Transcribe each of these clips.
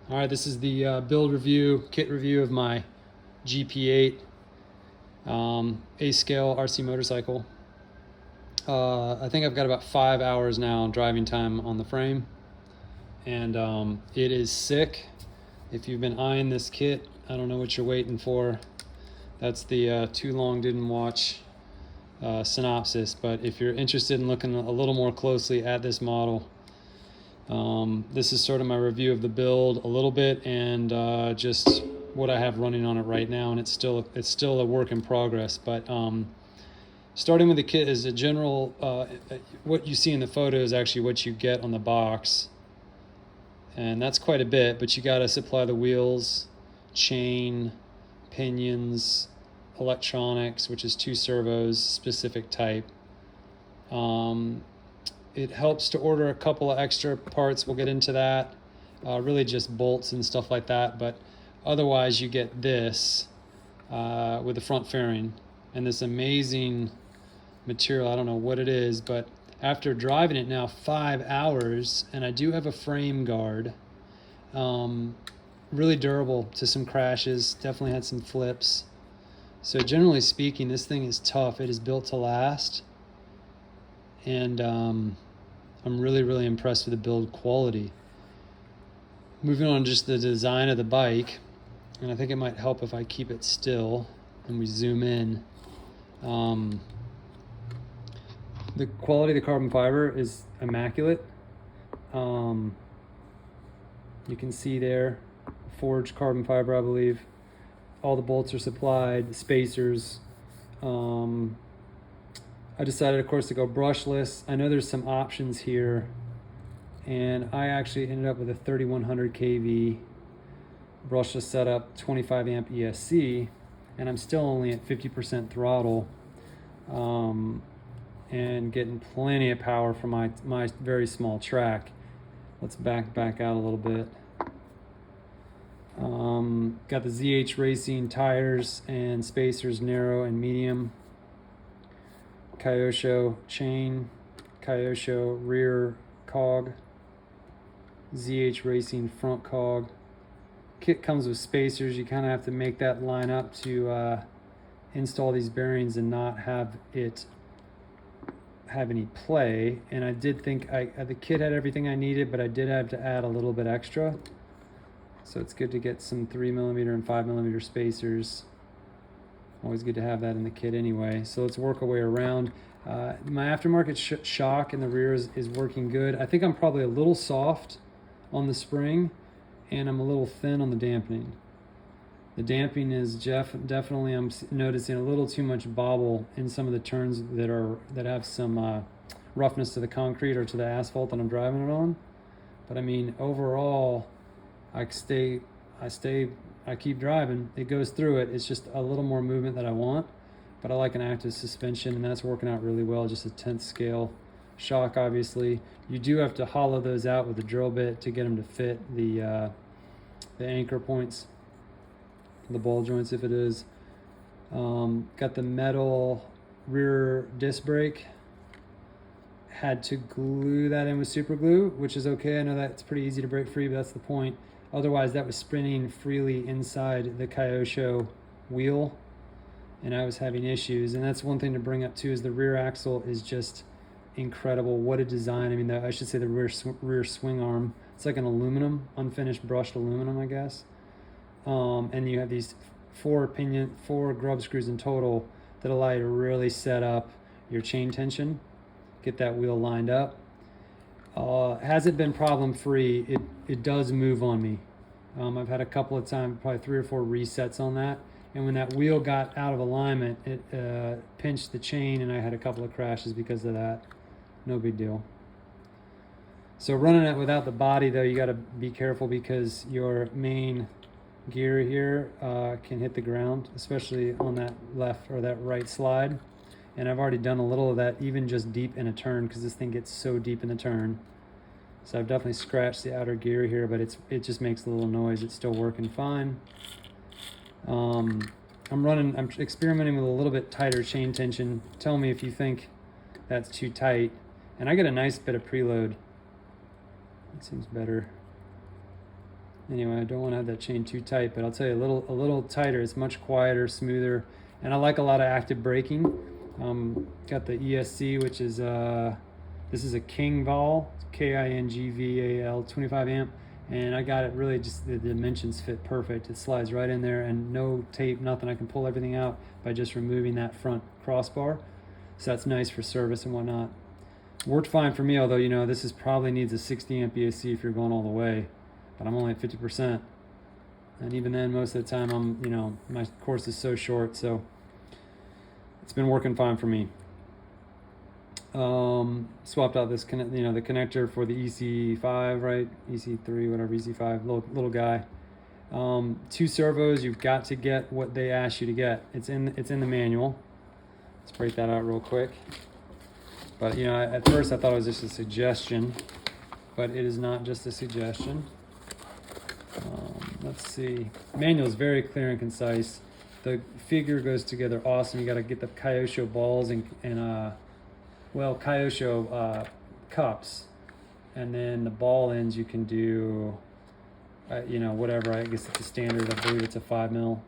All right, this is the build review, kit review of my GP8 A-scale RC motorcycle. I think I've got about 5 hours now driving time on the frame, and it is sick. If you've been eyeing this kit, I don't know what you're waiting for. That's the too long didn't watch synopsis, but if you're interested in looking a little more closely at this model, this is sort of my review of the build a little bit, and just what I have running on it right now, and it's still a work in progress. But starting with the kit is a general, what you see in the photo is actually what you get on the box, and that's quite a bit, but you got to supply the wheels, chain, pinions, electronics, which is 2 servos, specific type. It helps to order a couple of extra parts. We'll get into that. Really just bolts and stuff like that. But otherwise, you get this with the front fairing and this amazing material. I don't know what it is, but after driving it now 5 hours, and I do have a frame guard, really durable to some crashes. Definitely had some flips. So generally speaking, this thing is tough. It is built to last. And I'm really impressed with the build quality. Moving on to just the design of the bike, and I think it might help if I keep it still and we zoom in. The quality of the carbon fiber is immaculate. You can see there, forged carbon fiber, I believe. All the bolts are supplied, the spacers. I decided, of course, to go brushless. I know there's some options here, and I actually ended up with a 3100 kV brushless setup, 25 amp ESC, and I'm still only at 50% throttle, and getting plenty of power from my very small track. Let's back out a little bit. Got the ZH Racing tires and spacers, narrow and medium. Kyosho chain, Kyosho rear cog, ZH Racing front cog. Kit comes with spacers. You kind of have to make that line up to install these bearings and not have it have any play. And I did think the kit had everything I needed, but I did have to add a little bit extra. So it's good to get some 3mm and 5mm spacers. Always good to have that in the kit anyway. So let's work our way around. My aftermarket shock in the rear is working good. I think I'm probably a little soft on the spring, and I'm a little thin on the dampening. The damping is definitely, I'm noticing a little too much bobble in some of the turns that have some roughness to the concrete or to the asphalt that I'm driving it on. But I mean, overall, I keep driving, it goes through it. It's just a little more movement that I want, but I like an active suspension, and that's working out really well. Just a 10th scale shock, obviously. You do have to hollow those out with a drill bit to get them to fit the anchor points, the ball joints if it is. Got the metal rear disc brake. Had to glue that in with super glue, which is okay. I know that's pretty easy to break free, but that's the point. Otherwise, that was spinning freely inside the Kyosho wheel, and I was having issues. And that's one thing to bring up too, is the rear axle is just incredible. What a design. I mean, I should say the rear swing arm. It's like an aluminum, unfinished brushed aluminum, I guess. And you have these 4 grub screws in total that allow you to really set up your chain tension, get that wheel lined up. Hasn't been problem free. It does move on me. I've had a couple of times, probably 3 or 4 resets on that, and when that wheel got out of alignment, it pinched the chain, and I had a couple of crashes because of that. No big deal. So running it without the body, though, you got to be careful because your main gear here can hit the ground, especially on that left or that right slide. And I've already done a little of that, even just deep in a turn, because this thing gets so deep in the turn. So I've definitely scratched the outer gear here, but it just makes a little noise. It's still working fine. I'm experimenting with a little bit tighter chain tension. Tell me if you think that's too tight. And I get a nice bit of preload. It seems better. Anyway, I don't want to have that chain too tight, but I'll tell you, a little tighter. It's much quieter, smoother, and I like a lot of active braking. Got the ESC, which is this is a Kingval, Kingval 25 amp, and I got it really just the dimensions fit perfect. It slides right in there, and no tape, nothing. I can pull everything out by just removing that front crossbar. So that's nice for service and whatnot. Worked fine for me, although you know this is probably needs a 60 amp ESC if you're going all the way. But I'm only at 50%, and even then, most of the time, my course is so short, so it's been working fine for me. Swapped out this the connector for the EC5, right? EC3, whatever, EC5, little guy. 2 servos. You've got to get what they ask you to get. It's in the manual. Let's break that out real quick. But at first I thought it was just a suggestion, but it is not just a suggestion. Let's see. Manual is very clear and concise. The figure goes together awesome. You got to get the Kyosho balls and Kyosho cups, and then the ball ends you can do, whatever. I guess it's a standard. I believe it's a 5 mil.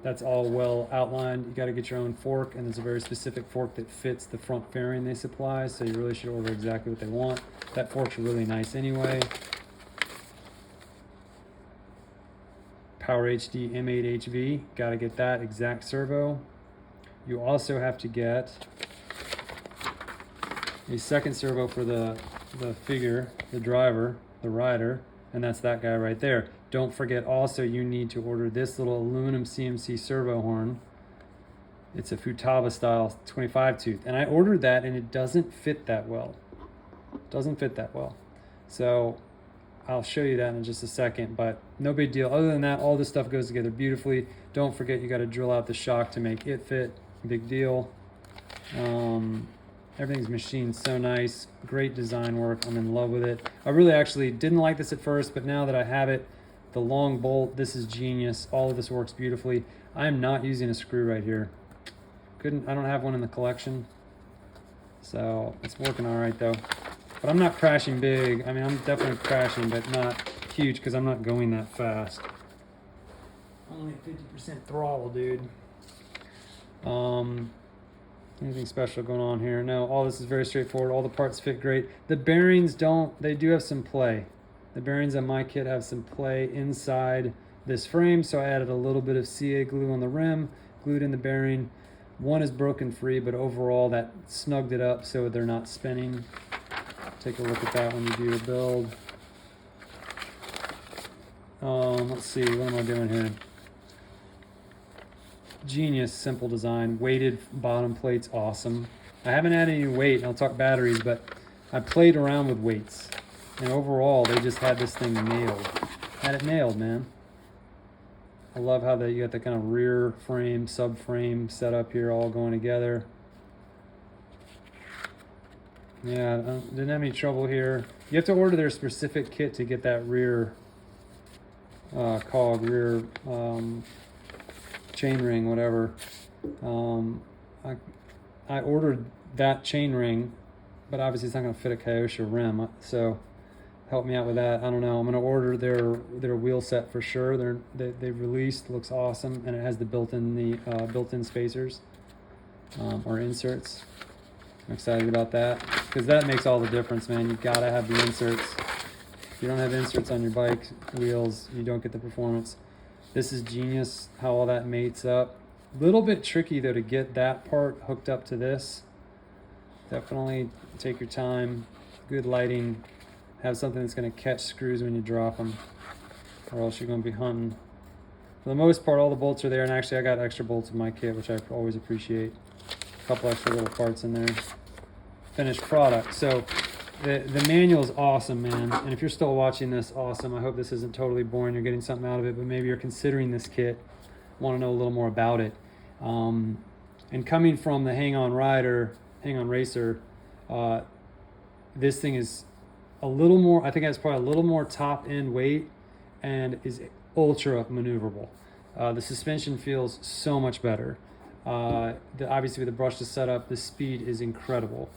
That's all well outlined. You got to get your own fork, and there's a very specific fork that fits the front fairing they supply. So you really should order exactly what they want. That fork's really nice anyway. Power HD M8HV, got to get that exact servo. You also have to get a second servo for the figure, the driver, the rider, and that's that guy right there. Don't forget also you need to order this little aluminum CMC servo horn. It's a Futaba style 25 tooth, and I ordered that and it doesn't fit that well. So I'll show you that in just a second, but no big deal. Other than that, all this stuff goes together beautifully. Don't forget you got to drill out the shock to make it fit. Big deal. Everything's machined so nice. Great design work. I'm in love with it. I really actually didn't like this at first, but now that I have it, the long bolt, this is genius. All of this works beautifully. I'm not using a screw right here. I don't have one in the collection. So it's working all right though. But I'm not crashing big. I mean, I'm definitely crashing, but not huge because I'm not going that fast. Only 50% throttle, dude. Anything special going on here? No, all this is very straightforward. All the parts fit great. The bearings they do have some play. The bearings on my kit have some play inside this frame, so I added a little bit of CA glue on the rim, glued in the bearing. One is broken free, but overall that snugged it up so they're not spinning. Take a look at that when you do your build. Let's see, what am I doing here? Genius, simple design. Weighted bottom plates, awesome. I haven't added any weight, and I'll talk batteries, but I played around with weights. And overall, they just had this thing nailed. Had it nailed, man. I love how you got the kind of rear frame, subframe set up here all going together. Yeah, didn't have any trouble here. You have to order their specific kit to get that rear cog, rear chain ring, whatever. I ordered that chain ring, but obviously it's not going to fit a Kyosho rim, so help me out with that. I don't know. I'm going to order their wheel set for sure. They've released, looks awesome, and it has the built-in spacers or inserts. I'm excited about that because that makes all the difference, man. You've got to have the inserts. If you don't have inserts on your bike wheels, you don't get the performance. This is genius how all that mates up. A little bit tricky though to get that part hooked up to this. Definitely take your time. Good lighting. Have something that's going to catch screws when you drop them, or else you're going to be hunting. For the most part, all the bolts are there, and actually I got extra bolts in my kit, which I always appreciate. A couple extra little parts in there. Finished product. So the manual is awesome, man. And if you're still watching this, awesome. I hope this isn't totally boring. You're getting something out of it, but maybe you're considering this kit, want to know a little more about it. And coming from the Hang On Racer, this thing is a little more, I think it has probably a little more top end weight and is ultra maneuverable. The suspension feels so much better. Obviously with the brushless setup, the speed is incredible.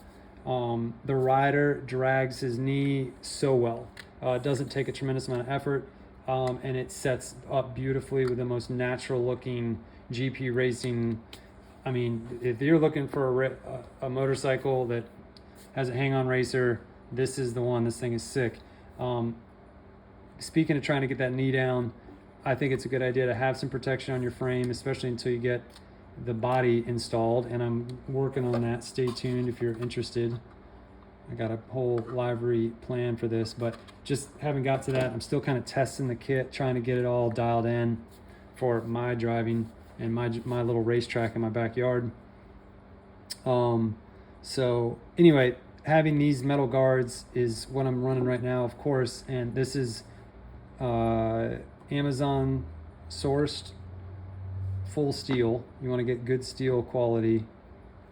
The rider drags his knee so well. It doesn't take a tremendous amount of effort, and it sets up beautifully with the most natural looking GP racing. I mean, if you're looking for a motorcycle that has a hang-on racer, this is the one. This thing is sick. Speaking of trying to get that knee down, I think it's a good idea to have some protection on your frame, especially until you get the body installed, and I'm working on that. Stay tuned if you're interested. I got a whole library plan for this, but just haven't got to that. I'm still kind of testing the kit, trying to get it all dialed in for my driving and my little racetrack in my backyard. So anyway, having these metal guards is what I'm running right now, of course, and this is Amazon sourced full steel. You want to get good steel quality.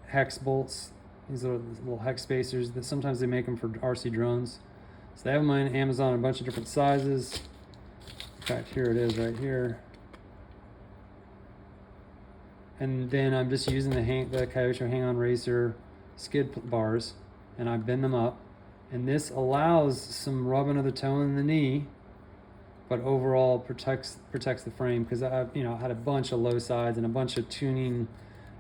Hex bolts. These are little hex spacers that sometimes they make them for RC drones. So they have them on Amazon in a bunch of different sizes. In fact, here it is right here. And then I'm just using the Kyosho hang-on racer skid bars, and I bend them up. And this allows some rubbing of the toe in the knee, but overall protects the frame, because I had a bunch of low sides and a bunch of tuning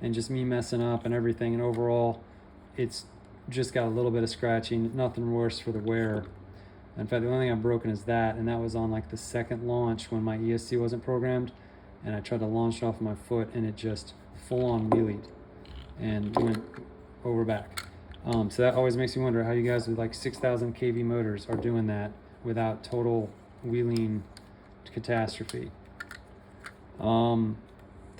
and just me messing up and everything, and overall it's just got a little bit of scratching, nothing worse for the wearer. In fact, the only thing I've broken is that, and that was on like the second launch when my ESC wasn't programmed, and I tried to launch it off my foot and it just full on wheelied and went over back. So that always makes me wonder how you guys with like 6,000 kV motors are doing that without total wheeling catastrophe. The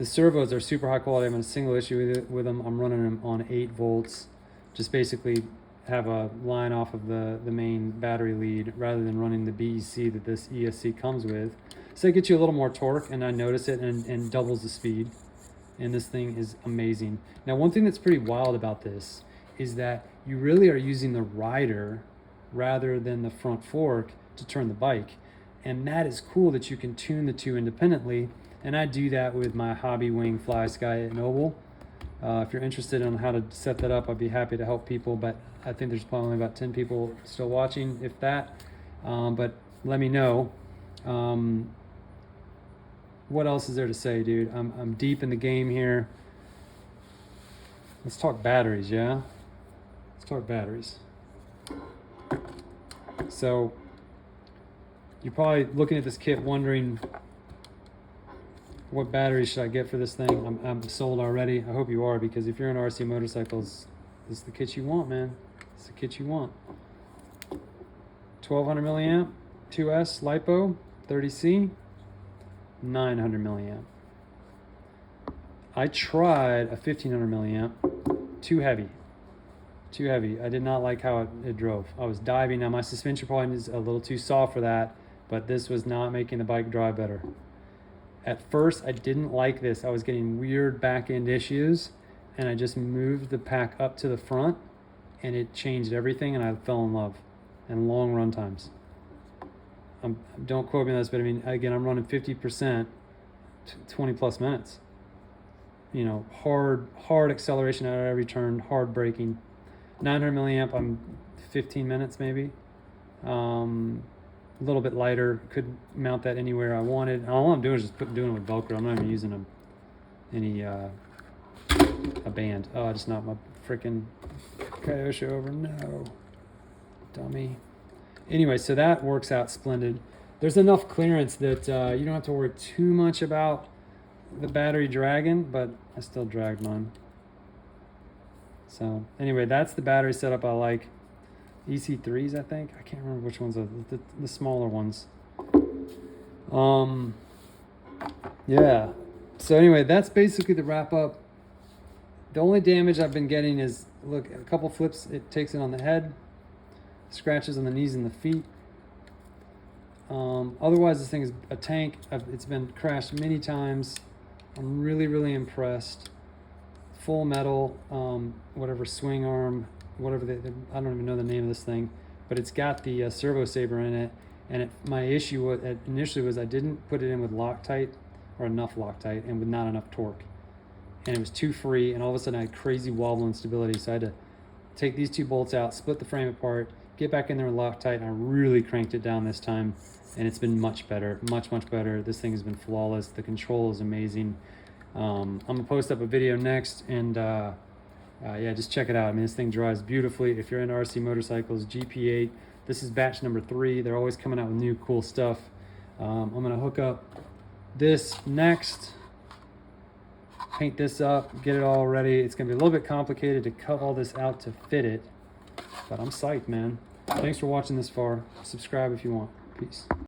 servos are super high quality. I'm in a single issue with them. I'm running them on 8 volts. Just basically have a line off of the main battery lead rather than running the BEC that this ESC comes with. So it gets you a little more torque, and I notice it, and doubles the speed. And this thing is amazing. Now, one thing that's pretty wild about this is that you really are using the rider rather than the front fork to turn the bike. And that is cool that you can tune the two independently. And I do that with my Hobby Wing Fly Sky at Noble. If you're interested in how to set that up, I'd be happy to help people, but I think there's probably about 10 people still watching, if that. But let me know. What else is there to say, dude? I'm deep in the game here. Let's talk batteries, yeah? Let's talk batteries. So you're probably looking at this kit wondering, what batteries should I get for this thing? I'm sold already. I hope you are, because if you're in RC motorcycles, this is the kit you want, man. It's the kit you want. 1200 milliamp, 2S LiPo, 30C, 900 milliamp. I tried a 1500 milliamp, too heavy. I did not like how it drove. I was diving. Now my suspension probably is a little too soft for that, but this was not making the bike drive better. At first, I didn't like this. I was getting weird back end issues, and I just moved the pack up to the front, and it changed everything, and I fell in love. And long run times. Don't quote me on this, but I mean, again, I'm running 50%, 20 plus minutes. You know, hard acceleration out of every turn, hard braking. 900 milliamp, I'm 15 minutes maybe. A little bit lighter, could mount that anywhere I wanted. All I'm doing is just doing it with Velcro. I'm not even using a band. Oh, just not my freaking Kyosho over. No, dummy. Anyway, so that works out splendid. There's enough clearance that you don't have to worry too much about the battery dragging, but I still dragged mine. So anyway, that's the battery setup I like. EC3s, I think. I can't remember which ones are the smaller ones. Yeah. So anyway, that's basically the wrap up. The only damage I've been getting is, look, a couple flips, it takes it on the head, scratches on the knees and the feet. Otherwise, this thing is a tank. It's been crashed many times. I'm really, really impressed. Full metal, whatever swing arm, whatever I don't even know the name of this thing, but it's got the servo saber in it. And my issue initially was I didn't put it in with Loctite, or enough Loctite, and with not enough torque. And it was too free, and all of a sudden I had crazy wobble instability, so I had to take these 2 bolts out, split the frame apart, get back in there with Loctite, and I really cranked it down this time, and it's been much better, much better. This thing has been flawless. The control is amazing. I'm gonna post up a video next, and yeah, just check it out. I mean, this thing drives beautifully. If you're into RC motorcycles, GP8, this is batch number 3. They're always coming out with new cool stuff. I'm gonna hook up this next, paint this up, get it all ready. It's gonna be a little bit complicated to cut all this out to fit it, but I'm psyched, man. Thanks for watching this far. Subscribe if you want. Peace.